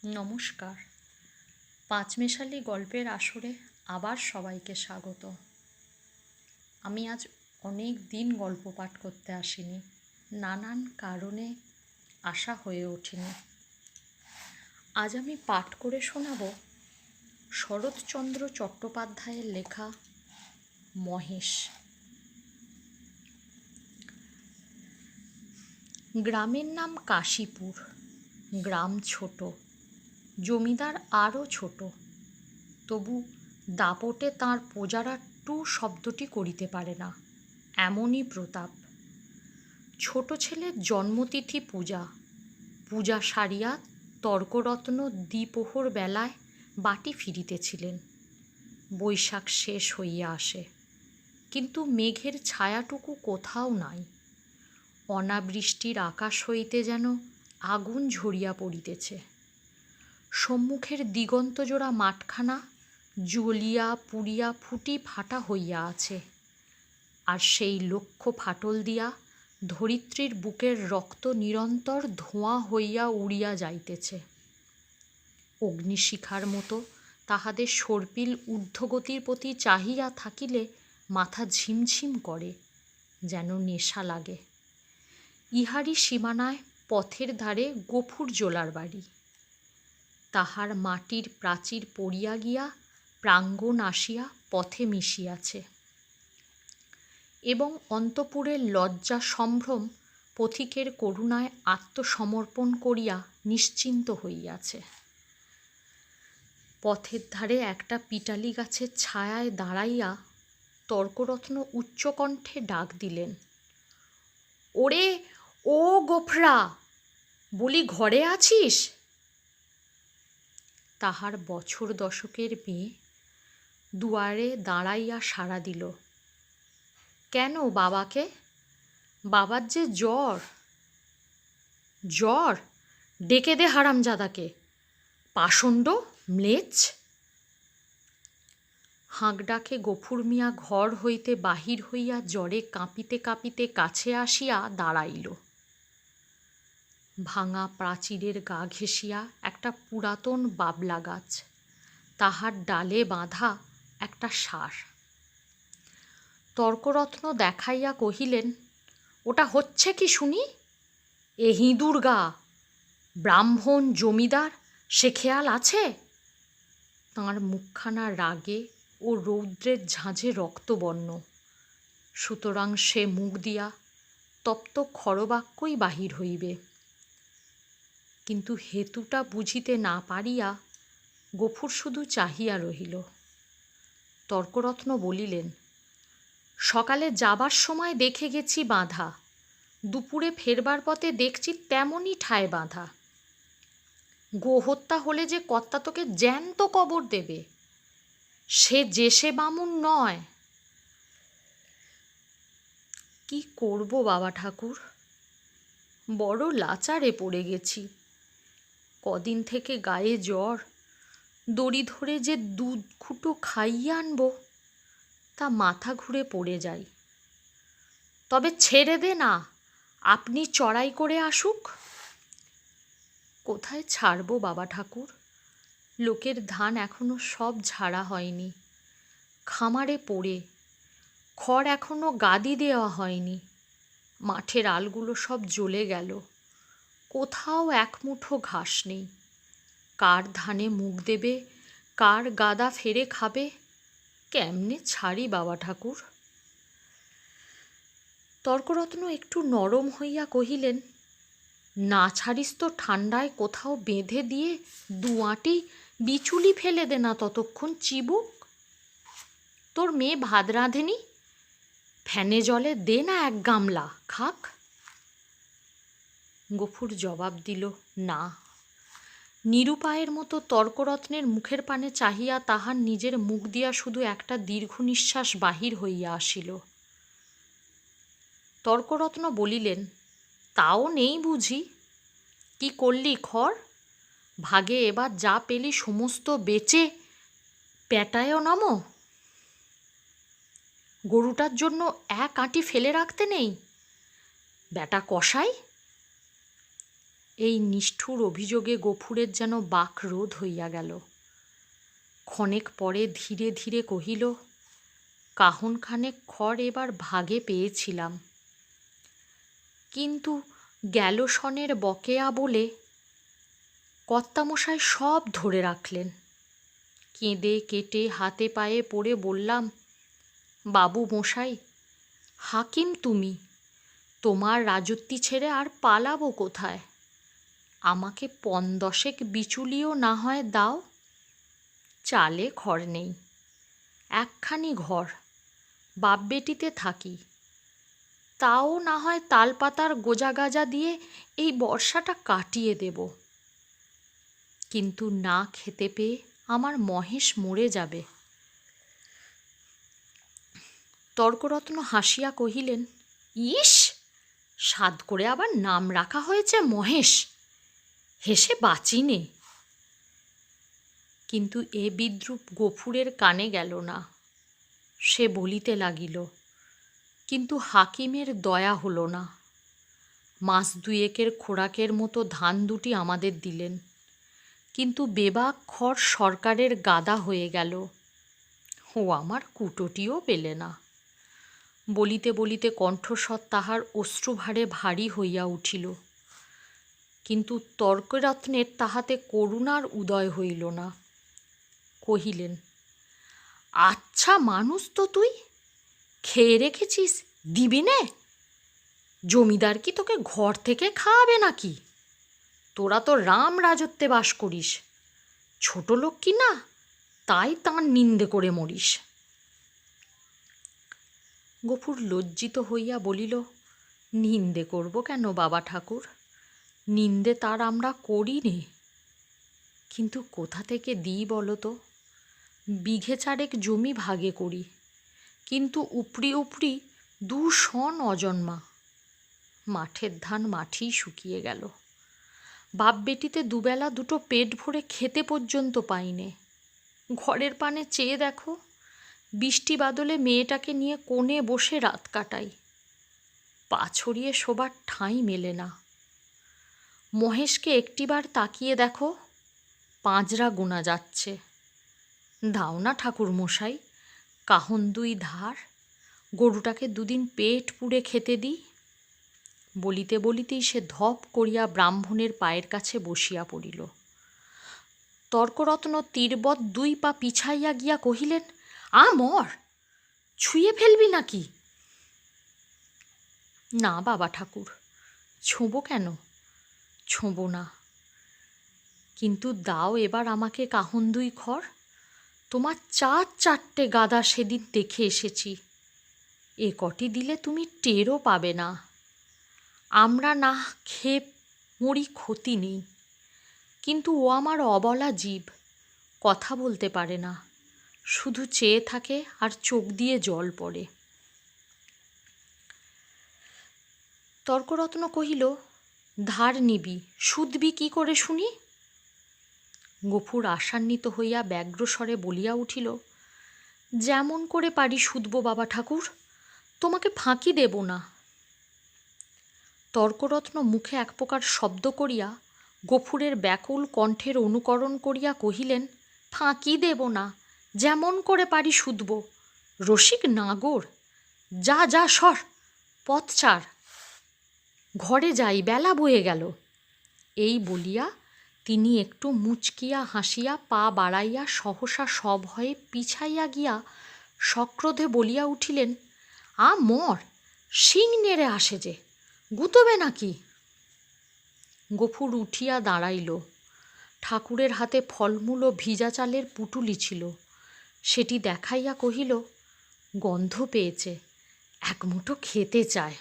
নমস্কার। পাঁচমেশালি গল্পের আসরে আবার সবাইকে স্বাগত। আমি আজ অনেক দিন গল্প পাঠ করতে আসিনি, নানান কারণে আসা হয়ে ওঠেনি। আজ আমি পাঠ করে শোনাব শরৎচন্দ্র চট্টোপাধ্যায়ের লেখা মহেশ। গ্রামের নাম কাশীপুর। গ্রাম ছোট, জমিদার আরও ছোট, তবু দাপটে তাঁর প্রজারা টু শব্দটি করিতে পারে না, এমনই প্রতাপ। ছোট ছেলের জন্মতিথি পূজা, পূজা সারিয়া তর্করত্ন দ্বিপ্রহর বেলায় বাটি ফিরিতেছিলেন। বৈশাখ শেষ হইয়া আসে, কিন্তু মেঘের ছায়াটুকু কোথাও নাই। অনাবৃষ্টির আকাশ হইতে যেন আগুন ঝরিয়া পড়িতেছে। সম্মুখের দিগন্তজোড়া মাঠখানা জ্বলিয়া পুড়িয়া ফুটি ফাটা হইয়া আছে, আর সেই লক্ষ্য ফাটল দিয়া ধরিত্রীর বুকের রক্ত নিরন্তর ধোঁয়া হইয়া উড়িয়া যাইতেছে। অগ্নিশিখার মতো তাহাদের সর্পিল ঊর্ধ্বগতির প্রতি চাহিয়া থাকিলে মাথা ঝিমঝিম করে, যেন নেশা লাগে। ইহারই সীমানায় পথের ধারে গফুর জোলার বাড়ি। তাহার মাটির প্রাচীর পড়িয়া গিয়া প্রাঙ্গণ আসিয়া পথে মিশিয়াছে, এবং অন্তঃপুরের লজ্জা সম্ভ্রম পথিকের করুণায় আত্মসমর্পণ করিয়া নিশ্চিন্ত হইয়াছে। পথের ধারে একটা পিটালি গাছের ছায়ায় দাঁড়াইয়া তর্করত্ন উচ্চকণ্ঠে ডাক দিলেন, ওরে ও গোফরা, বলি ঘরে আছিস? তাহার বছর দশকের মেয়ে দুয়ারে দাঁড়াইয়া সাড়া দিল, কেন বাবাকে? বাবার যে জ্বর। জ্বর? ডেকে দে হারামজাদাকে, পাষণ্ড ম্লেচ্ছ। হাঁক ডাকে গফুর মিয়া ঘর হইতে বাহির হইয়া জ্বরে কাঁপিতে কাঁপিতে কাছে আসিয়া দাঁড়াইল। ভাঙা প্রাচীরের গা ঘেঁষিয়া একটা পুরাতন বাবলা গাছ, তাহার ডালে বাঁধা একটা সার। তর্করত্ন দেখাইয়া কহিলেন, ওটা হচ্ছে কি শুনি? এ হিঁদুর গা, ব্রাহ্মণ জমিদার, সে খেয়াল আছে? তাঁর মুখখানা রাগে ও রৌদ্রের ঝাঁঝে রক্তবর্ণ, সুতরাং সে মুখ দিয়া তপ্ত খরবাক্যই বাহির হইবে। কিন্তু হেতুটা বুঝিতে না পারিয়া গফুর শুধু চাহিয়া রহিল। তর্করত্ন বলিলেন, সকালে যাবার সময় দেখে গেছি বাঁধা, দুপুরে ফেরবার পথে দেখছি তেমনই ঠায় বাঁধা। গোহত্যা হলে যে কর্তা তোকে জ্যান্ত কবর দেবে, সে যে সে বামুন নয়। কি করব বাবা ঠাকুর, বড় লাচারে পড়ে গেছি। কদিন থেকে গায়ে জ্বর, দড়ি ধরে যে দুধ খুঁটো খাইয়ে আনবো তা মাথা ঘুরে পড়ে যাই। তবে ছেড়ে দে না, আপনি চড়াই করে আসুক। কোথায় ছাড়বো বাবা ঠাকুর, লোকের ধান এখনো সব ঝাড়া হয়নি, খামারে পড়ে, খড় এখনো গাদি দেওয়া হয়নি, মাঠের আলগুলো সব জ্বলে গেল, কোথাও এক মুঠো ঘাস নেই। কার ধানে মুখ দেবে, কার গাদা ফেরে খাবে, কেমনে ছাড়ি বাবা ঠাকুর? তর্করত্ন একটু নরম হইয়া কহিলেন, না ছাড়িস তো ঠান্ডায় কোথাও বেঁধে দিয়ে দুয়াটি বিচুলি ফেলে দে না, ততক্ষণ চিবুক। তোর মেয়ে ভাত রাঁধেনি, ফ্যানে জলে দে না এক গামলা, খাক। গফুর জবাব দিল, না। নিরুপায়ের মতো তর্করত্নের মুখের পানে চাহিয়া তাহার নিজের মুখ দিয়া শুধু একটা দীর্ঘ নিঃশ্বাস বাহির হইয়া আসিল। তর্করত্ন বলিলেন, তাও নেই বুঝি? কি করলি খড়? ভাগে এবার যা পেলি সমস্ত বেচে পেটায়ও নামো। গরুটার জন্য এক আঁটি ফেলে রাখতে নেই? বেটা কসাই। এই নিষ্ঠুর অভিযোগে গফুরের যেন বাকরোধ হইয়া গেল। ক্ষণেক পরে ধীরে ধীরে কহিল, কাহনখানেক খড় এবার ভাগে পেয়েছিলাম, কিন্তু গেল সনের বকেয়া বলে কর্তামশাই সব ধরে রাখলেন। কেঁদে কেটে হাতে পায়ে পড়ে বললাম, বাবু মশাই, হাকিম তুমি, তোমার রাজত্বি ছেড়ে আর পালাবো কোথায়? আমাকে ৫-১০ বিচুলিও না হয় দাও। চালে ঘর নেই, একখানি ঘর, বাপ বেটিতে থাকি, তাও না হয় তালপাতার গোজাগাজা দিয়ে এই বর্ষাটা কাটিয়ে দেব, কিন্তু না খেতে পেয়ে আমার মহেশ মরে যাবে। তর্করত্ন হাসিয়া কহিলেন, ইস, সাধ করে আবার নাম রাখা হয়েছে মহেশ, হেসে বাঁচিনে। কিন্তু এ বিদ্রূপ গফুরের কানে গেল না। সে বলিতে লাগিল, কিন্তু হাকিমের দয়া হলো না। মাস ২ খোরাকের মতো ধান দুটি আমাদের দিলেন, কিন্তু বেবাক খড় সরকারের গাদা হয়ে গেল। ও আমার কুটোটিও পেলে না। বলিতে বলিতে কণ্ঠস্বর তাহার অশ্রুভারে ভারী হইয়া উঠিল, কিন্তু তর্করত্নের তাহাতে করুণার উদয় হইল না। কহিলেন, আচ্ছা মানুষ তো তুই, খেয়ে রেখেছিস, দিবি নে? জমিদার কি তোকে ঘর থেকে খাওয়াবে নাকি? তোরা তো রাম রাজত্বে বাস করিস, ছোট লোক কি না, তাই তাঁর নিন্দে করে মরিস। গফুর লজ্জিত হইয়া বলিল, নিন্দে করব কেন বাবা ঠাকুর? নিন্দে তার আমরা করি নে, কিন্তু কোথা থেকে দিই বলো তো? বিঘে ৪ জমি ভাগে করি, কিন্তু উপরি উপরি ২ শন অজন্মা। মাঠের ধান মাঠেই শুকিয়ে গেল। বাপ বেটিতে দুবেলা দুটো পেট ভরে খেতে পর্যন্ত পাইনে। ঘরের পানে চেয়ে দেখো, বৃষ্টি বাদলে মেয়েটাকে নিয়ে কোণে বসে রাত কাটাই। পা ছড়িয়ে শোবার ঠাঁই মেলে না। মহেশকে একটিবার তাকিয়ে দেখো, পাঁজরা গোনা যাচ্ছে। দাও না ঠাকুর মশাই, কাহন ২ ধার, গরুটাকে ২ দিন পেট পুড়ে খেতে দিই। বলিতে বলিতেই সে ধপ করিয়া ব্রাহ্মণের পায়ের কাছে বসিয়া পড়িল। তর্করত্ন তীরবৎ ২ পা পিছাইয়া গিয়া কহিলেন, মর, ছুঁয়ে ফেলবি নাকি? না বাবা ঠাকুর, ছোঁবো কেন? ছোঁবো না, কিন্তু দাও এবার আমাকে কাহন ২ খড়। তোমার ৪ গাদা সেদিন দেখে এসেছি, এ কটি দিলে তুমি টেরও পাবে না। আমরা না খেয়ে মরি, ক্ষতি নেই, কিন্তু ও আমার অবলা জীব, কথা বলতে পারে না, শুধু চেয়ে থাকে আর চোখ দিয়ে জল পড়ে। তর্করত্ন কহিল, ধার নিবি, শুধবি কি করে শুনি? গফুর আশান্বিত হইয়া ব্যগ্রস্বরে বলিয়া উঠিল, যেমন করে পারি শুধব বাবা ঠাকুর, তোমাকে ফাঁকি দেব না। তর্করত্ন মুখে এক প্রকার শব্দ করিয়া গফুরের ব্যাকুল কণ্ঠের অনুকরণ করিয়া কহিলেন, ফাঁকি দেব না, যেমন করে পারি শুধব। রসিক নাগর, যা যা সর, পথ ছাড়, ঘরে যাই, বেলা বয়ে গেল। এই বলিয়া তিনি একটু মুচকিয়া হাসিয়া পা বাড়াইয়া সহসা সভয়ে পিছাইয়া গিয়া সক্রোধে বলিয়া উঠিলেন, মর, শিং নেড়ে আসে যে, গুতবে নাকি? গফুর উঠিয়া দাঁড়াইল। ঠাকুরের হাতে ফলমূল ও ভিজা চালের পুটুলি ছিল। সেটি দেখাইয়া কহিল, গন্ধ পেয়েছে, এক মুঠো খেতে চায়।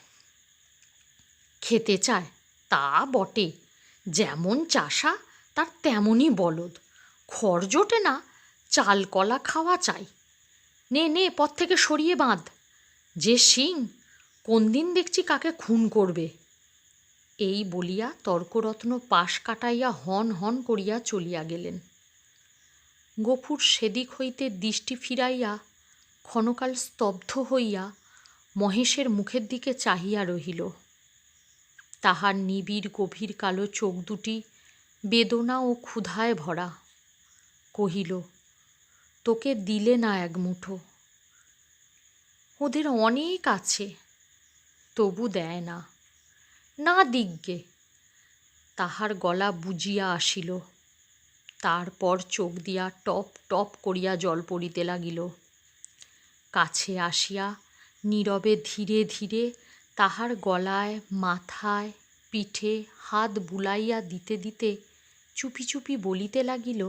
খেতে চায় তা বটে, যেমন চাষা তার তেমনই বলদ, খড় জোটে না, চাল কলা খাওয়া চাই। নে নে, পথ থেকে সরিয়ে বাঁধ, যে শিং, কোন দিন দেখছি কাকে খুন করবে। এই বলিয়া তর্করত্ন পাশ কাটাইয়া হন হন করিয়া চলিয়া গেলেন। গফুর সেদিক হইতে দৃষ্টি ফিরাইয়া ক্ষণকাল স্তব্ধ হইয়া মহেশের মুখের দিকে চাহিয়া রহিল। তাহার নিবিড় গভীর কালো চোখ দুটি বেদনা ও ক্ষুধায় ভরা। কহিল, তোকে দিলে না এক মুঠো। ওদের অনেক আছে, তবু দেয় না। না দিগ্গে। তাহার গলা বুঝিয়া আসিল। তারপর চোখ দিয়া টপ টপ করিয়া জল পড়িতে লাগিল। কাছে আসিয়া নীরবে ধীরে ধীরে তাহার গলায়, মাথায়, পিঠে হাত বুলাইয়া দিতে দিতে চুপি চুপি বলিতে লাগিল,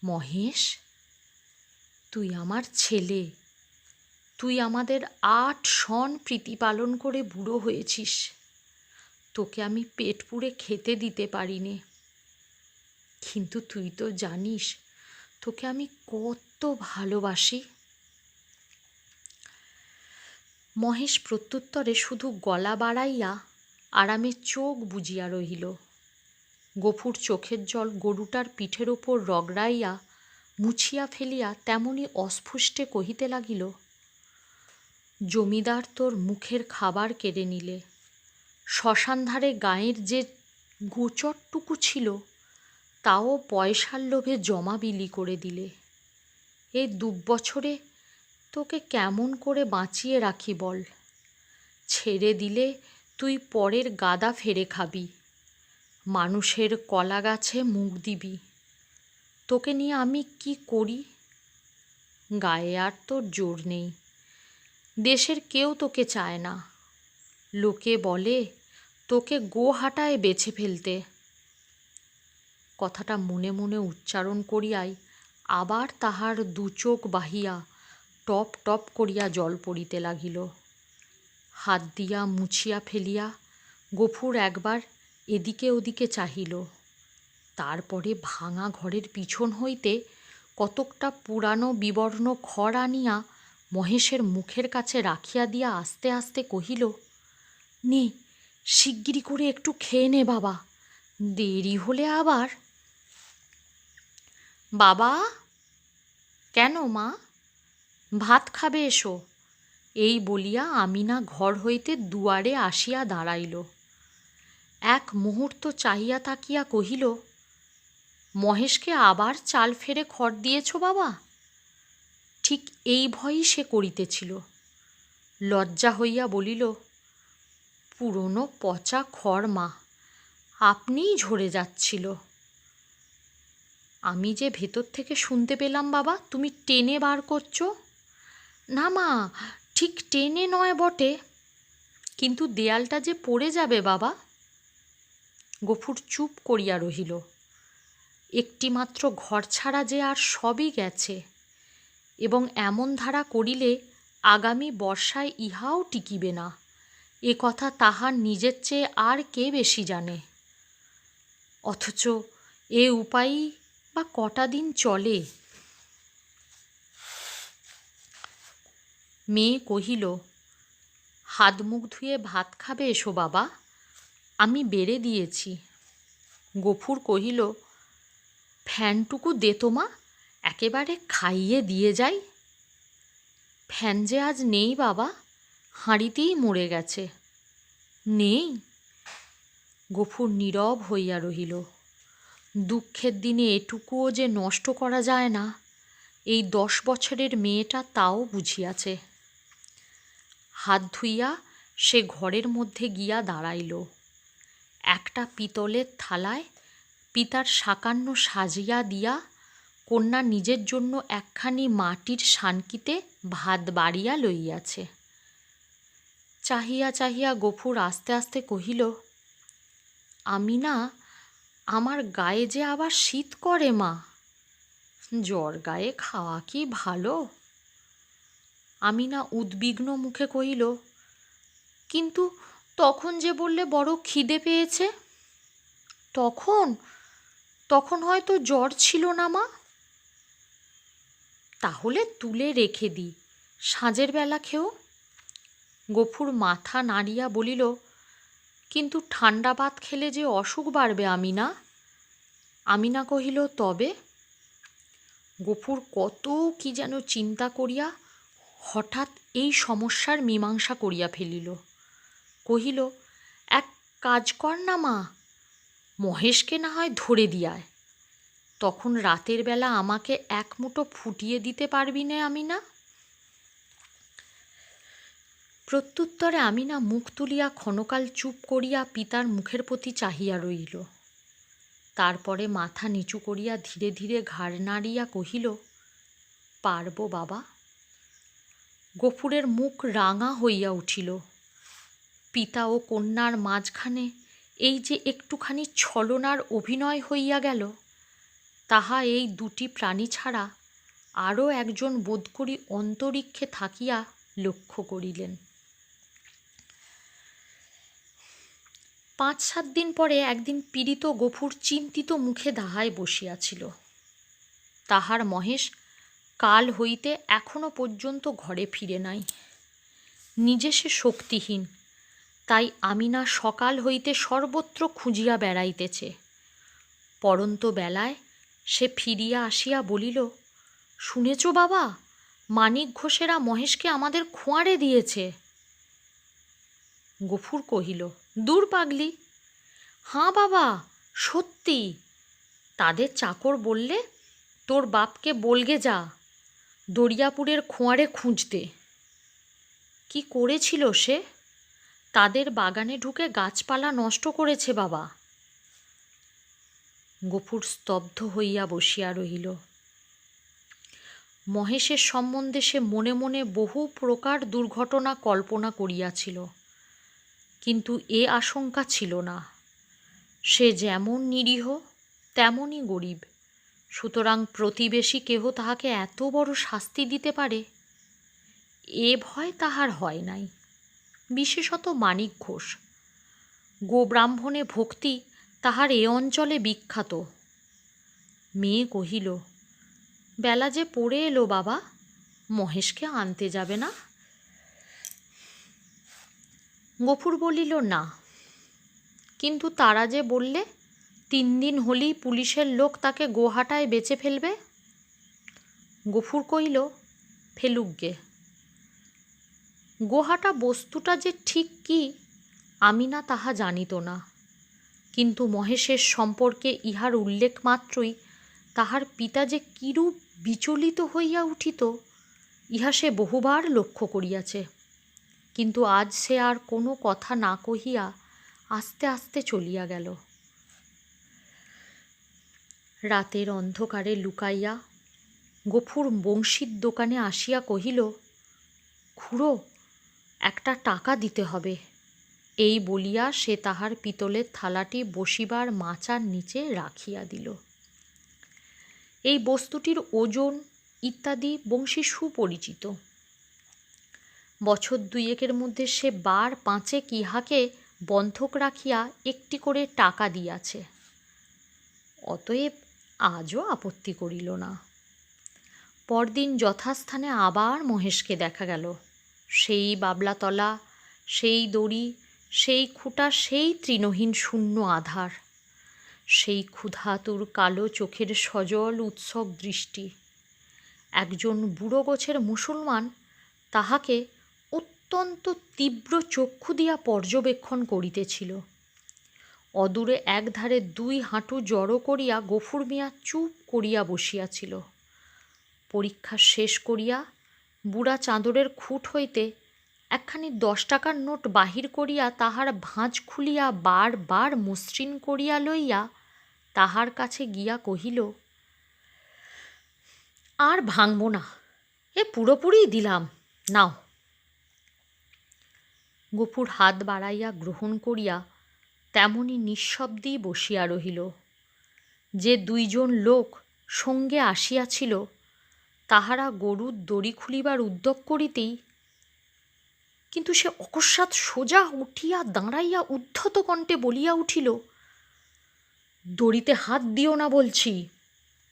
মহেশ, তুই আমার ছেলে। তুই আমাদের 8 সন প্রীতিপালন করে বুড়ো হয়েছিস। তোকে আমি পেট পুড়ে খেতে দিতে পারিনে, কিন্তু তুই তো জানিস তোকে আমি কত ভালোবাসি। মহেশ প্রত্যুত্তরে শুধু গলা বাড়াইয়া আরামে চোখ বুজিয়া রহিল। গফুর চোখের জল গরুটার পিঠের ওপর রগড়াইয়া মুছিয়া ফেলিয়া তেমনি অস্ফুষ্টে কহিতে লাগিল, জমিদার তোর মুখের খাবার কেড়ে নিলে। শ্মশানধারে গাঁয়ের যে গোচরটুকু ছিল তাও পয়সার লোভে জমা বিলি করে দিলে। এই 2 বছরে তোকে কেমন করে বাঁচিয়ে রাখি বল? ছেড়ে দিলে তুই পরের গাদা ফেরে খাবি, মানুষের কলা গাছে মুখ দিবি। তোকে নিয়ে আমি কি করি? গায়ে আর তোর জোর নেই। দেশের কেউ তোকে চায় না। লোকে বলে তোকে গোহাটায় বেছে ফেলতে। কথাটা মনে মনে উচ্চারণ করিয়াই আবার তাহার 2 চোখ বাহিয়া টপ টপ করিয়া জল পড়িতে লাগিল। হাত দিয়া মুছিয়া ফেলিয়া গফুর একবার এদিকে ওদিকে চাহিল। তারপরে ভাঙা ঘরের পিছন হইতে কতকটা পুরানো বিবর্ণ খড় আনিয়া মহেশের মুখের কাছে রাখিয়া দিয়া আস্তে আস্তে কহিল, নে, শিগগিরি করে একটু খেয়ে নে বাবা, দেরি হলে আবার। বাবা, কেন মা? ভাত খাবে এসো। এই বলিয়া আমিনা ঘর হইতে দুয়ারে আসিয়া দাঁড়াইল। এক মুহূর্ত চাহিয়া তাকিয়া কহিল, মহেশকে আবার চাল ফেরে খড় দিয়েছ বাবা? ঠিক এই ভয়ই সে করিতেছিল। লজ্জা হইয়া বলিল, পুরনো পচা খড় মা, আপনিই ঝরে যাচ্ছিল। আমি যে ভেতর থেকে শুনতে পেলাম বাবা তুমি টেনে বার করছো। না মা, ঠিক টেনে নয় বটে, কিন্তু দেয়ালটা যে পড়ে যাবে বাবা। গফুর চুপ করিয়া রহিল। একটিমাত্র ঘর ছাড়া যে আর সবই গেছে, এবং এমন ধারা করিলে আগামী বর্ষায় ইহাও টিকিবে না, এ কথা তাহার নিজের চেয়ে আর কে বেশি জানে। অথচ এ উপায়ই বা কটা দিন চলে। মেয়ে কহিল, হাত মুখ ধুয়ে ভাত খাবে এসো বাবা, আমি বেড়ে দিয়েছি। গফুর কহিল, ফ্যানটুকু দে তো মা, একেবারে খাইয়ে দিয়ে যাই। ফ্যান যে আজ নেই বাবা, হাঁড়িতেই মরে গেছে। নেই? গফুর নীরব হইয়া রহিল। দুঃখের দিনে এটুকুও যে নষ্ট করা যায় না, এই 10 বছরের মেয়েটা তাও বুঝিয়াছে। হাত ধুইয়া সে ঘরের মধ্যে গিয়া দাঁড়াইল। একটা পিতলের থালায় পিতার সাকান্ন সাজিয়া দিয়া কন্যা নিজের জন্য একখানি মাটির সানকিতে ভাত বাড়িয়া লইয়াছে। চাহিয়া চাহিয়া গফুর আস্তে আস্তে কহিল, আমি না, আমার গায়ে যে আবার শীত করে মা। জ্বর গায়ে খাওয়া কি ভালো? আমিনা উদ্বিগ্ন মুখে কহিল, কিন্তু তখন যে বললে বড় খিদে পেয়েছে। তখন তখন হয়তো জ্বর ছিল না মা। তাহলে তুলে রেখে দিই, সাঁঝের বেলা খেও। গফুর মাথা নাড়িয়া বলিল, কিন্তু ঠান্ডা ভাত খেলে যে অসুখ বাড়বে আমিনা। আমিনা কহিল, তবে? গফুর কত কি যেন চিন্তা করিয়া হঠাৎ এই সমস্যার মীমাংসা করিয়া ফেলিল। কহিল, এক কাজ কর না মা, মহেশকে না হয় ধরে দিয়ায়, তখন রাতের বেলা আমাকে এক মুঠো ফুটিয়ে দিতে পারবি নে আমি না। প্রত্যুত্তরে আমিনা মুখ তুলিয়া ক্ষণকাল চুপ করিয়া পিতার মুখের প্রতি চাহিয়া রহিল। তারপরে মাথা নিচু করিয়া ধীরে ধীরে ঘাড় নাড়িয়া কহিল, পারব বাবা। গফুরের মুখ রাঙা হইয়া উঠিল। পিতা ও কন্যার মাঝখানে এই যে একটুখানি ছলনার অভিনয় হইয়া গেল, তাহা এই দুটি প্রাণী ছাড়া আরও একজন বোধ করি অন্তরিক্ষে থাকিয়া লক্ষ্য করিলেন। 5-7 দিন পরে একদিন পীড়িত গফুর চিন্তিত মুখে দাহায় বসিয়াছিল। তাহার মহেশ কাল হইতে এখনো পর্যন্ত ঘরে ফিরে নাই। নিজে সে শক্তিহীন, তাই আমিনা সকাল হইতে সর্বত্র খুঁজিয়া বেড়াইতেছে। পরন্ত বেলায় সে ফিরিয়া আসিয়া বলিল, শুনেছ বাবা, মানিক ঘোষেরা মহেশকে আমাদের খোঁয়াড়ে দিয়েছে। গফুর কহিল, দূর পাগলি। হাঁ বাবা, সত্যি। তাদের চাকর বললে, তোর বাপকে বলগে যা দরিয়াপুরের খোঁয়াড়ে খুঁজতে। কি করেছিল সে? তাদের বাগানে ঢুকে গাছপালা নষ্ট করেছে বাবা। গফুর স্তব্ধ হইয়া বসিয়া রহিল। মহেশের সম্বন্ধে সে মনে মনে বহু প্রকার দুর্ঘটনা কল্পনা করিয়াছিল, কিন্তু এ আশঙ্কা ছিল না। সে যেমন নিরীহ তেমনই গরিব, সুতরাং প্রতিবেশী কেহ তাহাকে এত বড় শাস্তি দিতে পারে এ ভয় তাহার হয় নাই। বিশেষত মানিক ঘোষ। গোব্রাহ্মণে ভক্তি তাহার এ অঞ্চলে বিখ্যাত। মেয়ে কহিল, বেলা যে পড়ে এলো বাবা, মহেশকে আনতে যাবে না? গফুর বলিল, না। কিন্তু তারা যে বললে 3 দিন হলেই পুলিশের লোক তাকে গোহাটায় বেচে ফেলবে। গফুর কহিল, ফেলুক গে। গোহাটা বস্তুটা যে ঠিক কি আমিনা তাহা জানিত না, কিন্তু মহেশের সম্পর্কে ইহার উল্লেখ মাত্রই তাহার পিতা যে কিরূপ বিচলিত হইয়া উঠিত ইহা সে বহুবার লক্ষ্য করিয়াছে। কিন্তু আজ সে আর কোনো কথা না কহিয়া আস্তে আস্তে চলিয়া গেল। রাতের অন্ধকারে লুকাইয়া গফুর বংশীর দোকানে আসিয়া কহিল, খুড়ো, একটা টাকা দিতে হবে। এই বলিয়া সে তাহার পিতলের থালাটি বসিবার মাচার নিচে রাখিয়া দিল। এই বস্তুটির ওজন ইত্যাদি বংশী সুপরিচিত। বছর 2-1 মধ্যে সে বার 5 ইহাকে বন্ধক রাখিয়া একটি করে টাকা দিয়াছে। অতএব আজও আপত্তি করিল না। পরদিন যথাস্থানে আবার মহেশকে দেখা গেল। সেই বাবলাতলা, সেই দড়ি, সেই খুঁটা, সেই তৃণহীন শূন্য আধার, সেই ক্ষুধাতুর কালো চোখের সজল উৎসব দৃষ্টি। একজন বুড়ো গোছের মুসলমান তাহাকে অত্যন্ত তীব্র চক্ষু দিয়া পর্যবেক্ষণ করিতেছিল। অদূরে একধারে 2 হাঁটু জড়ো করিয়া গফুর মিয়া চুপ করিয়া বসিয়াছিল। পরীক্ষা শেষ করিয়া বুড়া চাদরের খুঁট হইতে একখানি 10 টাকার নোট বাহির করিয়া তাহার ভাঁজ খুলিয়া বার বার মসৃণ করিয়া লইয়া তাহার কাছে গিয়া কহিল, আর ভাঙব না, এ পুরোপুরি দিলাম, নাও। গফুর হাত বাড়াইয়া গ্রহণ করিয়া তেমনি নিঃশব্দেই বসিয়া রহিল। যে 2 জন লোক সঙ্গে আসিয়াছিল তাহারা গরুর দড়ি খুলিবার উদ্যোগ করিতেই কিন্তু সে অকস্মাৎ সোজা উঠিয়া দাঁড়াইয়া উদ্ধত কণ্ঠে বলিয়া উঠিল, দড়িতে হাত দিও না বলছি,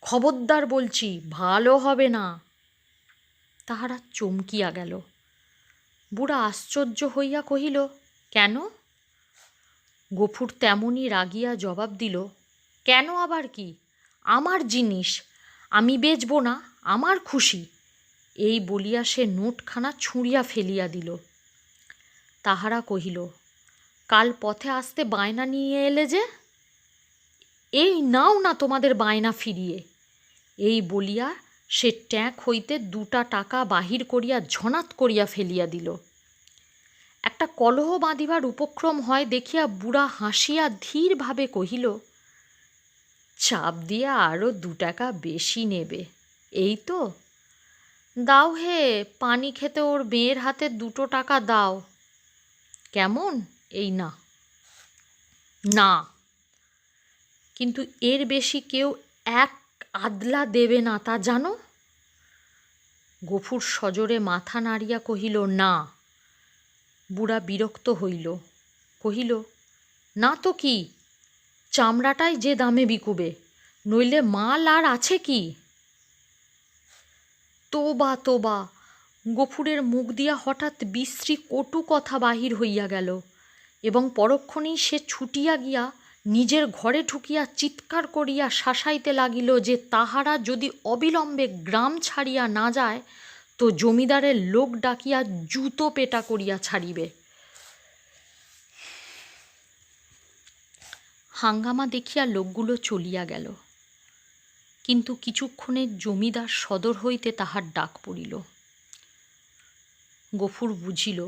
খবরদার বলছি, ভালো হবে না। তাহারা চমকিয়া গেল। বুড়া আশ্চর্য হইয়া কহিল, কেন? গফুর তেমনি রাগিয়া জবাব দিল, কেন আবার কি? আমার জিনিস, আমি বেচব না, আমার খুশি। এই বলিয়া সে নোটখানা ছুঁড়িয়া ফেলিয়া দিল। তাহারা কহিল, কাল পথে আসতে বায়না নিয়ে এলে যে, এই নাও না তোমাদের বায়না ফিরিয়ে। এই বলিয়া সে ট্যাঁক হইতে 2টা টাকা বাহির করিয়া ঝনাত করিয়া ফেলিয়া দিল। একটা কলহ বাঁধিবার উপক্রম হয় দেখিয়া বুড়া হাসিয়া ধীরভাবে কহিল, চাপ দিয়া আরও 2 টাকা বেশি নেবে, এই তো। দাও হে, পানি খেতে ওর মেয়ের হাতে 2 টাকা দাও। কেমন? এই না। না, কিন্তু এর বেশি কেউ 1 আদলা দেবে না, তা জানো? গফুর সজোরে মাথা নাড়িয়া কহিল, না। বুড়া বিরক্ত হইল, কহিল, না তো কি, চামড়াটাই যে দামে বিকুবে, নইলে মাল আর আছে কি? তোবা তোবা! গফুরের মুখ দিয়া হঠাৎ বিশ্রী কটু কথা বাহির হইয়া গেল, এবং পরক্ষণেই সে ছুটিয়া গিয়া নিজের ঘরে ঢুকিয়া চিৎকার করিয়া শাসাইতে লাগিল যে তাহারা যদি অবিলম্বে গ্রাম ছাড়িয়া না যায় তো জমিদারের লোক ডাকিয়া জুতো পেটা করিয়া ছাড়িবে। হাঙ্গামা দেখিয়া লোকগুলো চলিয়া গেল, কিন্তু কিছুক্ষণে জমিদার সদর হইতে তাহার ডাক পড়িল। গফুর বুঝিল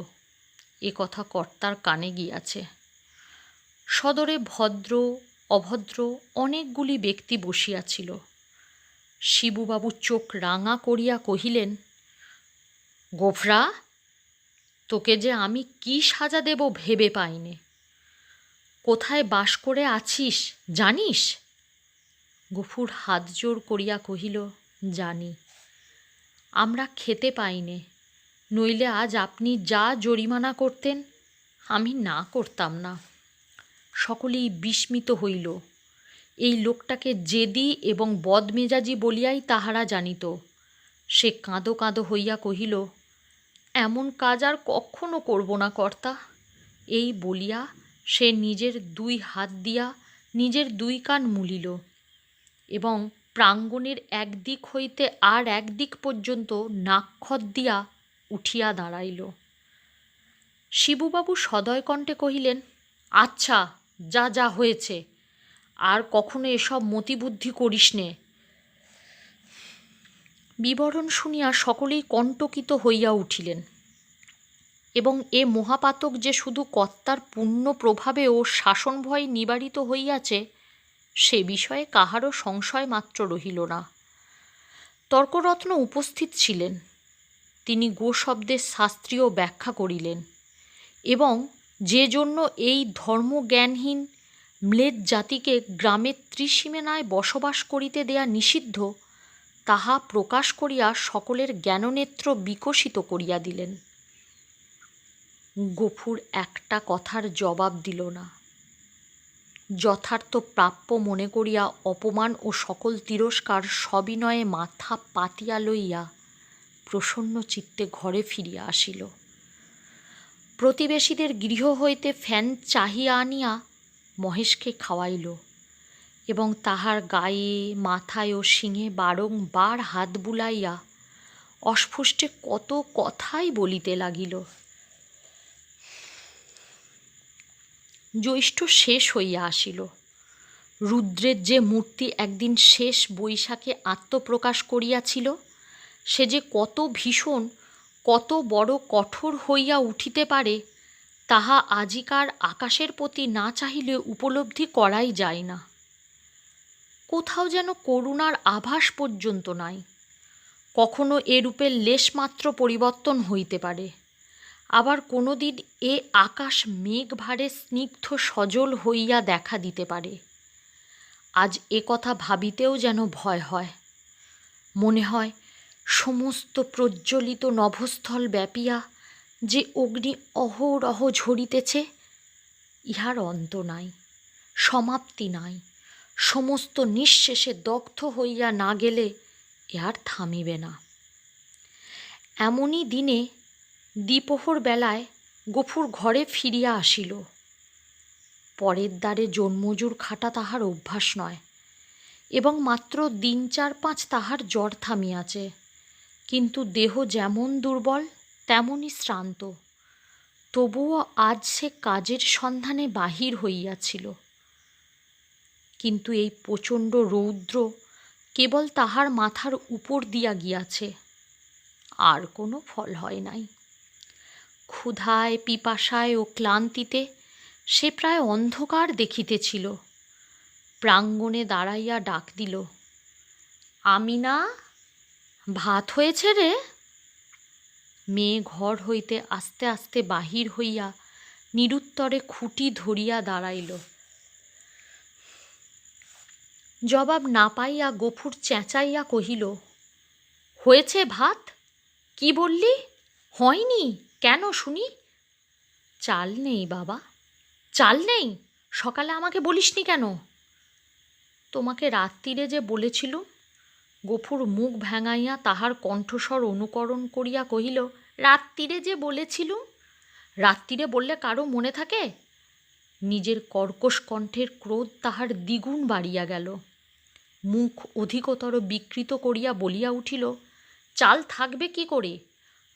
এ কথা কর্তার কানে গিয়াছে। সদরে ভদ্র অভদ্র অনেকগুলি ব্যক্তি বসিয়াছিল। শিবুবাবু চোখ রাঙা করিয়া কহিলেন, গোফরা, তোকে যে আমি কি সাজা দেব ভেবে পাইনে। কোথায় বাস করে আছিস জানিস? গফুর হাত জোর করিয়া কহিল, জানি। আমরা খেতে পাইনে, নইলে আজ আপনি যা জরিমানা করতেন আমি না করতাম না। সকলেই বিস্মিত হইল। এই লোকটাকে জেদি এবং বদমেজাজি বলিয়াই তাহারা জানিত। সে কাঁদো কাঁদো হইয়া কহিল, এমন কাজ আর কখনো করব না কর্তা। এই বলিয়া সে নিজের 2 হাত দিয়া নিজের 2 কান মুলিল এবং প্রাঙ্গণের একদিক হইতে আর একদিক পর্যন্ত নাক্ষত দিয়া উঠিয়া দাঁড়াইল। শিবুবাবু সদয় কণ্ঠে কহিলেন, আচ্ছা, যা যা হয়েছে, আর কখনো এসব মতিবুদ্ধি করিস নে। বিবরণ শুনিয়া সকলেই কণ্টকিত হইয়া উঠিলেন, এবং এ মহাপাতক যে শুধু কর্তার পুণ্য প্রভাবে ও শাসন ভয় নিবারিত হইয়াছে সে বিষয়ে কাহারও সংশয় মাত্র রহিল না। তর্করত্ন উপস্থিত ছিলেন। তিনি গো শব্দের শাস্ত্রীয় ব্যাখ্যা করিলেন, এবং যে জন্য এই ধর্মজ্ঞানহীন ম্লেচ্ছ জাতিকে গ্রামের ত্রিসীমানায় বসবাস করিতে দেয়া নিষিদ্ধ তাহা প্রকাশ করিয়া সকলের জ্ঞাননেত্র বিকশিত করিয়া দিলেন। গফুর একটা কথার জবাব দিল না। যথার্থ প্রাপ্য মনে করিয়া অপমান ও সকল তিরস্কার সবিনয়ে মাথা পাতিয়া লইয়া প্রসন্ন চিত্তে ঘরে ফিরিয়া আসিল। প্রতিবেশীদের গৃহ হইতে ফ্যান চাহিয়া আনিয়া মহেশকে খাওয়াইল, এবং তাহার গায়ে মাথায় ও শিঙে বারংবার হাত বুলাইয়া অস্ফুষ্টে কত কথাই বলিতে লাগিল। জ্যৈষ্ঠ শেষ হইয়া আসিল। রুদ্রের যে মূর্তি একদিন শেষ বৈশাখে আত্মপ্রকাশ করিয়াছিল সে যে কত ভীষণ, কত বড় কঠোর হইয়া উঠিতে পারে তাহা আজিকার আকাশের প্রতি না চাহিলে উপলব্ধি করাই যায় না। কোথাও যেন করুণার আভাস পর্যন্ত নাই। কখনো এ রূপের লেশমাত্র পরিবর্তন হইতে পারে, আবার কোনো দিন এ আকাশ মেঘভারে স্নিগ্ধ সজল হইয়া দেখা দিতে পারে। আজ এ কথা ভাবিতেও যেন ভয় হয়। মনে হয় সমস্ত প্রজ্বলিত নভস্থল ব্যাপিয়া যে অগ্নি অহরহ ঝরিতেছে ইহার অন্ত নাই, সমাপ্তি নাই। সমস্ত নিঃশেষে দগ্ধ হইয়া না গেলে ইহার থামিবে না। এমনই দিনে দ্বিপ্রহর বেলায় গফুর ঘরে ফিরিয়া আসিল। পরের দ্বারে জন্মজুর খাটা তাহার অভ্যাস নয়, এবং মাত্র 3-4-5 তাহার জ্বর থামিয়াছে, কিন্তু দেহ যেমন দুর্বল তেমনই শ্রান্ত। তবুও আজ সে কাজের সন্ধানে বাহির হইয়াছিল, কিন্তু এই প্রচণ্ড রৌদ্র কেবল তাহার মাথার উপর দিয়া গিয়াছে, আর কোনো ফল হয় নাই। ক্ষুধায়, পিপাসায় ও ক্লান্তিতে সে প্রায় অন্ধকার দেখিতেছিল। প্রাঙ্গণে দাঁড়াইয়া ডাক দিল, আমিনা, ভাত হয়েছে রে? মেয়ে ঘর হইতে আস্তে আস্তে বাহির হইয়া নিরুত্তরে খুঁটি ধরিয়া দাঁড়াইল। জবাব না পাইয়া গফুর চেঁচাইয়া কহিল, হয়েছে ভাত? কি বললি? হয়নি কেন শুনি? চাল নেই বাবা। চাল নেই? সকালে আমাকে বলিসনি কেন? তোমাকে রাত্রিরে যে বলেছিলুম। গফুর মুখ ভেঙাইয়া তাহার কণ্ঠস্বর অনুকরণ করিয়া কহিল, রাত্রিরে যে বলেছিলুম? রাত্রিরে বললে কারো মনে থাকে? নিজের কর্কশ কণ্ঠের ক্রোধ তাহার দ্বিগুণ বাড়িয়া গেল। মুখ অধিকতর বিকৃত করিয়া বলিয়া উঠিল, চাল থাকবে কি করে?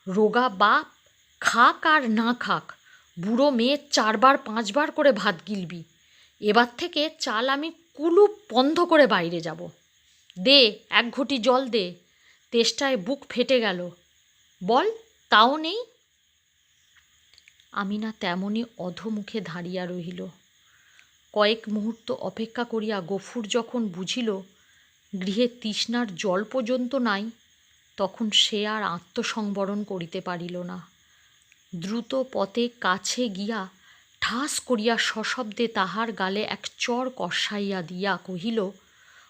রোগা বাপ খাক আর না খাক, বুড়ো মেয়ে 4 বার 5 বার করে ভাত গিলবি। এবার থেকে চাল আমি কুলুপ বন্ধ করে বাইরে যাব। দে 1 ঘটি জল দে, তেষ্টায় বুক ফেটে গেল। বল, তাও নেই? আমিনা তেমনি অধোমুখে দাঁড়িয়া রহিল। কয়েক মুহূর্ত অপেক্ষা করিয়া গফুর যখন বুঝিল গৃহে তৃষ্ণার জল পর্যন্ত নাই, তখন সে আর আত্মসংবরণ করিতে পারিল না। দ্রুত পথে কাছে গিয়া ঠাস করিয়া সশব্দে তাহার গালে এক চর কষাইয়া দিয়া কহিল,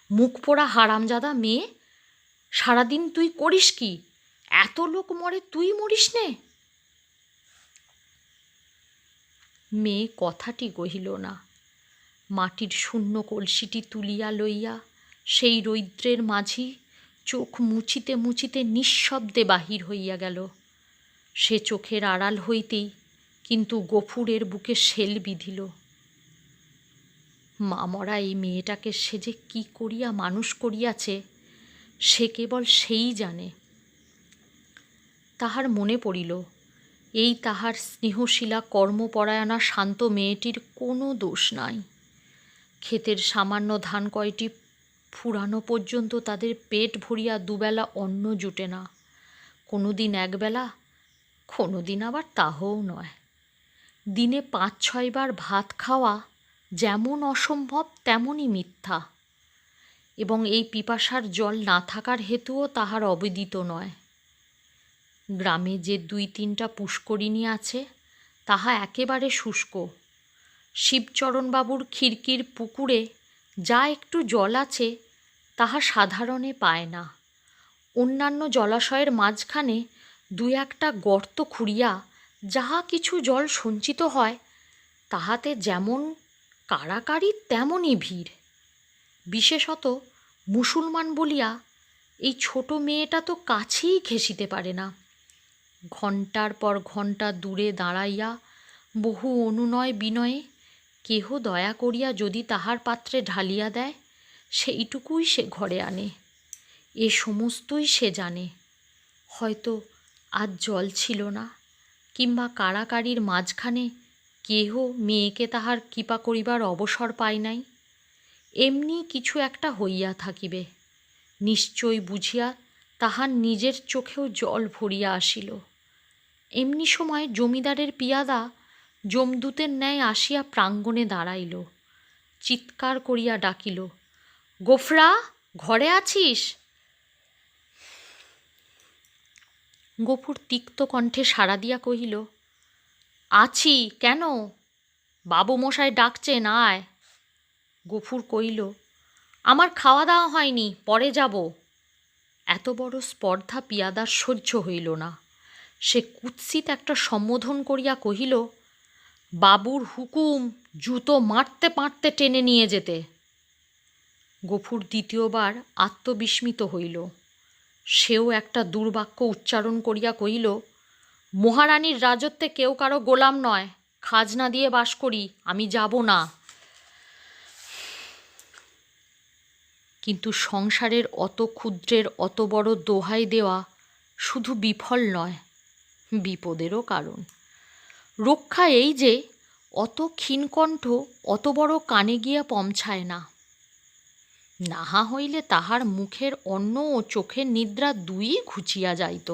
মুখ পোড়া হারামজাদা মেয়ে, সারাদিন তুই করিস কি? এত লোক মরে, তুই মরিস নে? মেয়ে কথাটি কহিল না। মাটির শূন্য কলসিটি তুলিয়া লইয়া সেই রৌদ্রের মাঝি চোখ মুছিতে মুছিতে নিঃশব্দে বাহির হইয়া গেল। সে চোখের আড়াল হইতেই কিন্তু গফুরের বুকে শেল বিঁধিল। মা মরা এই মেয়েটাকে সে যে কি করিয়া মানুষ করিয়াছে সে কেবল সেই জানে। তাহার মনে পড়িল, এই তাহার স্নেহশীলা কর্মপরায়ণা শান্ত মেয়েটির কোনো দোষ নাই। ক্ষেতের সামান্য ধান কয়টি ফুরানো পর্যন্ত তাদের পেট ভরিয়া দুবেলা অন্ন জুটে না। কোনো দিন একবেলা, কোনো দিন আবার তাহও নয়। দিনে 5-6 বার ভাত খাওয়া যেমন অসম্ভব তেমনই মিথ্যা, এবং এই পিপাসার জল না থাকার হেতুও তাহার অবেদিত নয়। গ্রামে যে 2-3টা পুষ্করিণী আছে তাহা একেবারে শুষ্ক। শিবচরণবাবুর খিড়কির পুকুরে যা একটু জল আছে তাহা সাধারণে পায় না। অন্যান্য জলাশয়ের মাঝখানে 2-1টা গর্ত খুঁড়িয়া যাহা কিছু জল সঞ্চিত হয় তাহাতে যেমন কাড়াকাড়ি তেমনই ভিড়। বিশেষত মুসলমান বলিয়া এই ছোট মেয়েটা তো কাছেই ঘেঁষিতে পারে না। ঘণ্টার পর ঘণ্টা দূরে দাঁড়াইয়া বহু অনুনয় বিনয়ে কেহ দয়া করিয়া যদি তাহার পাত্রে ঢালিয়া দেয় সেইটুকুই সে ঘরে আনে। এ সমস্তই সে জানে। হয়তো আজ জল ছিল না, কিংবা কাড়াকাড়ির মাঝখানে কেহ মেয়েকে তাহার কৃপা করিবার অবসর পায় নাই। এমনি কিছু একটা হইয়া থাকিবে। নিশ্চয় বুঝিয়া তাহার নিজের চোখেও জল ভরিয়া আসিল। এমনি সময় জমিদারের পিয়াদা যমদূতের ন্যায় আসিয়া প্রাঙ্গণে দাঁড়াইল। চিৎকার করিয়া ডাকিল, গোফরা, ঘরে আছিস? গফুর তিক্ত কণ্ঠে সাড়া দিয়া কহিল, আছি। কেন? বাবু মশাই ডাকছেন, আয়। গফুর কহিল, আমার খাওয়া দাওয়া হয়নি, পরে যাব। এত বড় স্পর্ধা পিয়াদার সহ্য হইল না। সে কুৎসিত একটা সম্বোধন করিয়া কহিল, বাবুর হুকুম, জুতো মারতে মারতে টেনে নিয়ে যেতে। গফুর দ্বিতীয়বার আত্মবিস্মিত হইল। সেও একটা দুর্বাক্য উচ্চারণ করিয়া কহিল, মহারানীর রাজত্বে কেউ কারো গোলাম নয়, খাজনা দিয়ে বাস করি, আমি যাব না। কিন্তু সংসারের অত ক্ষুদ্রের অত বড় দোহাই দেওয়া শুধু বিফল নয়, বিপদেরও কারণ। রক্ষা এই যে অত ক্ষীণকণ্ঠ অত বড় কানে গিয়া পৌঁছায় না, নাহা হইলে তাহার মুখের অন্ন ও চোখের নিদ্রা দুইই ঘুচিয়া যাইত।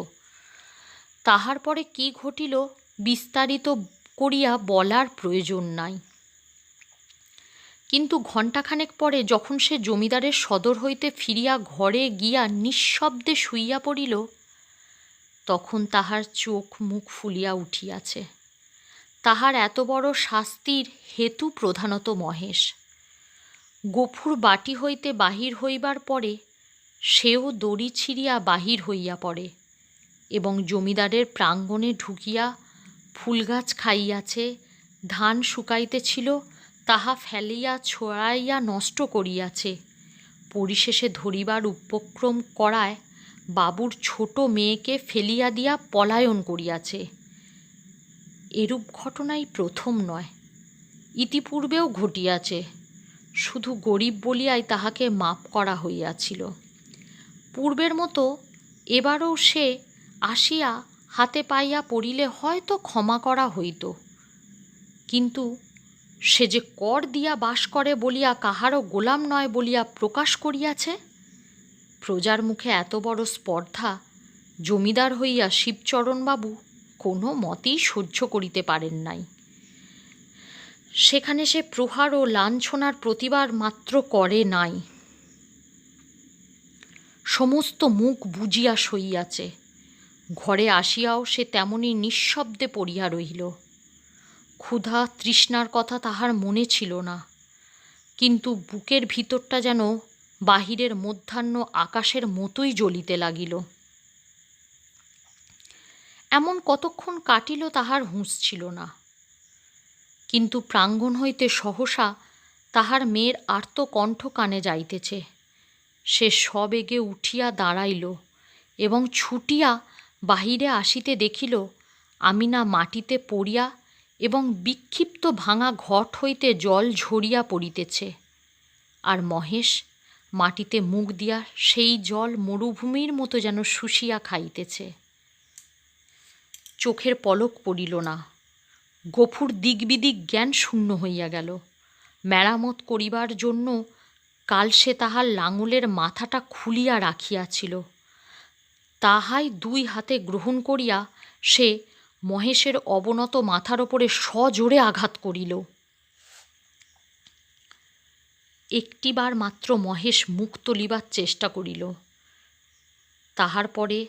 তাহার পরে কি ঘটিল বিস্তারিত করিয়া বলার প্রয়োজন নাই। কিন্তু ঘণ্টাখানেক পরে যখন সে জমিদারের সদর হইতে ফিরিয়া ঘরে গিয়া নিঃশব্দে শুইয়া পড়িল, তখন তাহার চোখ মুখ ফুলিয়া উঠিয়াছে। তাহার এত বড় শাস্তির হেতু প্রধানত মহেশ। গফুর বাটি হইতে বাহির হইবার পরে সেও দড়ি ছিঁড়িয়া বাহির হইয়া পড়ে এবং জমিদারের প্রাঙ্গণে ঢুকিয়া ফুলগাছ খাইয়াছে, ধান শুকাইতেছিল তাহা ফেলিয়া ছড়াইয়া নষ্ট করিয়াছে, পরিশেষে ধরিবার উপক্রম করায় বাবুর ছোট মেয়েকে ফেলিয়া দিয়া পলায়ন করিয়াছে। এরূপ ঘটনাই প্রথম নয়, ইতিপূর্বেও ঘটিয়াছে, শুধু গরিব বলিয়াই তাহাকে মাপ করা হইয়াছিল। পূর্বের মতো এবারও সে আসিয়া হাতে পাইয়া পড়িলে হয়তো ক্ষমা করা হইত, কিন্তু সে যে কর দিয়া বাস করে বলিয়া কাহারও গোলাম নয় বলিয়া প্রকাশ করিয়াছে, প্রজার মুখে এত বড় স্পর্ধা জমিদার হইয়া শিবচরণবাবু কোনো মতেই সহ্য করিতে পারেন নাই। সেখানে সে প্রহার ও লাঞ্ছনার প্রতিবাদ মাত্র করে নাই, সমস্ত মুখ বুজিয়া সইয়াছে। ঘরে আসিয়াও সে তেমনি নিঃশব্দে পড়িয়া রহিল। ক্ষুধা তৃষ্ণার কথা তাহার মনে ছিল না, কিন্তু বুকের ভিতরটা যেন বাহিরের মধ্যাহ্ন আকাশের মতোই জ্বলিতে লাগিল। এমন কতক্ষণ কাটিল তাহার হুঁশ ছিল না, কিন্তু প্রাঙ্গণ হইতে সহসা তাহার মেয়ের আর্ত কণ্ঠ কানে যাইতেছে। সে সবেগে উঠিয়া দাঁড়াইল এবং ছুটিয়া বাহিরে আসিতে দেখিল আমিনা মাটিতে পড়িয়া এবং বিক্ষিপ্ত ভাঙা ঘট হইতে জল ঝরিয়া পড়িতেছে, আর মহেশ মাটিতে মুখ দিয়া সেই জল মরুভূমির মতো যেন শুষিয়া খাইতেছে। চোখের পলক পড়িল না। গফুর দিগবিদিক জ্ঞান শূন্য হইয়া গেল। মেরামত করিবার জন্য কাল সে তাহার লাঙলের মাথাটা খুলিয়া রাখিয়াছিল, তাহাই দুই হাতে গ্রহণ করিয়া সে মহেশের অবনত মাথার ওপরে সজোরে আঘাত করিল। একটিবার মাত্র মহেশ মুখ তুলিবার চেষ্টা করিল, তাহার পরে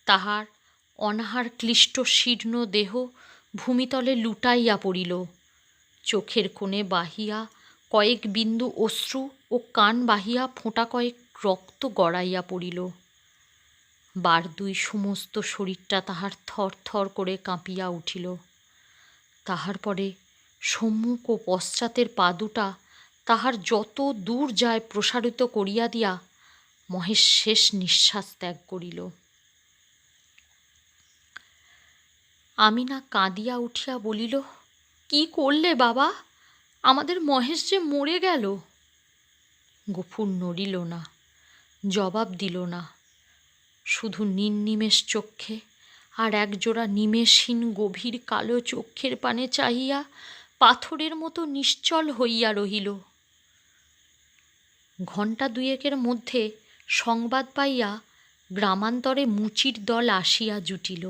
তাহার অনাহার ক্লিষ্ট শীর্ণ দেহ ভূমিতলে লুটাইয়া পড়িল। চোখের কোণে বাহিয়া কয়েক বিন্দু অশ্রু ও কান বাহিয়া ফোঁটা কয়েক রক্ত গড়াইয়া পড়িল। বার দুই সমস্ত শরীরটা তাহার থর থর করে কাঁপিয়া উঠিল। তাহার পরে সম্মুখ ও পশ্চাতের পা দুটা তাহার যত দূর যায় প্রসারিত করিয়া দিয়া মহেশ শেষ নিঃশ্বাস ত্যাগ করিল। আমিনা কাঁদিয়া উঠিয়া বলিল, কি করলে বাবা? আমাদের মহেশ যে মরে গেল। গফুর নড়িল না, জবাব দিল না, শুধু নির্নিমেষ চক্ষে আর একজোড়া নিমেষহীন গভীর কালো চক্ষের পানে চাহিয়া পাথরের মতো নিশ্চল হইয়া রহিল। ঘণ্টা দুয়েকের মধ্যে সংবাদ পাইয়া গ্রামান্তরে মুচির দল আসিয়া জুটিল।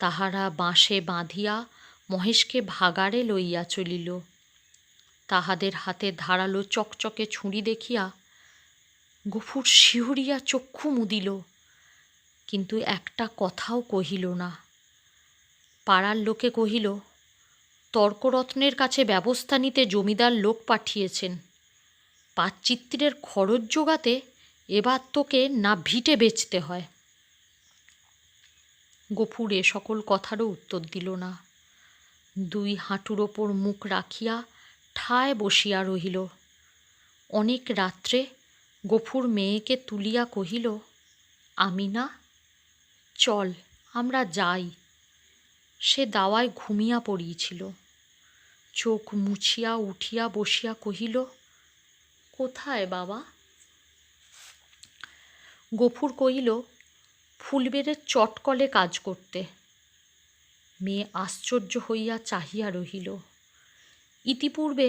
তাহারা বাঁশে বাঁধিয়া মহেশকে ভাগাড়ে লইয়া চলিল। তাহাদের হাতে ধারালো চকচকে ছুরি দেখিয়া গফুর শিহরিয়া চক্ষু মুদিল, কিন্তু একটা কথাও কহিল না। পাড়ার লোকে কহিল, তর্করত্নের কাছে ব্যবস্থা নিতে জমিদার লোক পাঠিয়েছেন, পাতচিত্রের খরচ জোগাতে এবার তোকে না ভিটে বেচতে হয়। গফুর এ সকল কথারও উত্তর দিল না, দুই হাঁটুর ওপর মুখ রাখিয়া ঠায় বসিয়া রহিল। অনেক রাত্রে গফুর মেয়েকে তুলিয়া কহিল, আমিনা, চল আমরা যাই। সে দাওয়ায় ঘুমিয়া পড়িয়েছিল। চোখ মুছিয়া উঠিয়া বসিয়া কহিল, কোথায় বাবা? গফুর কহিল, ফুলবেড়ের চটকলে কাজ করতে। মেয়ে আশ্চর্য হইয়া চাহিয়া রহিল। ইতিপূর্বে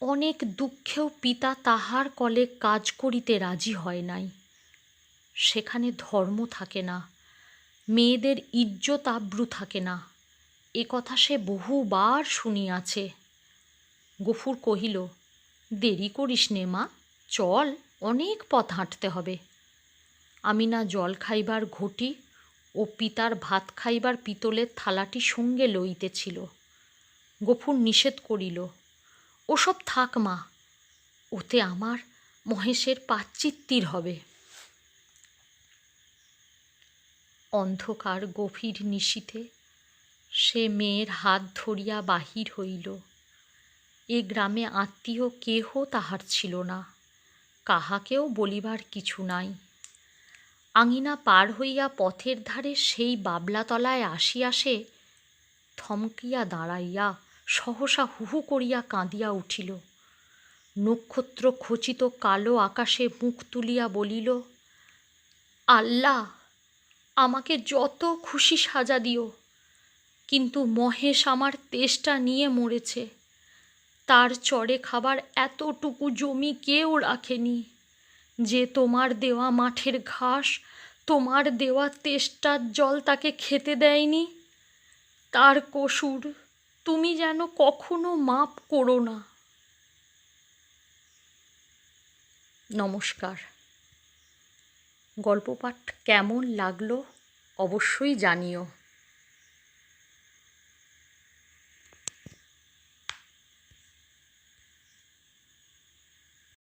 অনেক দুঃখেও পিতা তাহার কলে কাজ করিতে রাজি হয় নাই। সেখানে ধর্ম থাকে না, মেয়েদের ইজ্জত আব্রু থাকে না, এ কথা সে বহুবার শুনিয়াছে। গফুর কহিল, দেরি করিস নে মা, চল, অনেক পথ হাঁটতে হবে। আমিনা জল খাইবার ঘটি ও পিতার ভাত খাইবার পিতলের থালাটি সঙ্গে লইতেছিল। গফুর নিষেধ করিল, ওসব থাক মা, ওতে আমার মহেশের পাচ্চিত্তির হবে। অন্ধকার গভীর নিশীথে সে মেয়ের হাত ধরিয়া বাহির হইল। এ গ্রামে আত্মীয় কেহ তাহার ছিল না, কাহাকেও বলিবার কিছু নাই। আঙিনা পার হইয়া পথের ধারে সেই বাবলাতলায় আসিয়া সে থমকিয়া দাঁড়াইয়া সহসা হুহু করিয়া কাঁদিয়া উঠিল। নক্ষত্র খচিত কালো আকাশে মুখ তুলিয়া বলিল, আল্লাহ, আমাকে যত খুশি সাজা দিও, কিন্তু মহেশ আমার তেষ্টা নিয়ে মরেছে। তার চড়ে খাবার এতটুকু জমি কেউ রাখেনি। যে তোমার দেওয়া মাঠের ঘাস, তোমার দেওয়া তেষ্টার জল তাকে খেতে দেয়নি, তার কসুর তুমি যেন কখনো মাপ করো না। নমস্কার। গল্প পাঠ কেমন লাগলো অবশ্যই জানিও।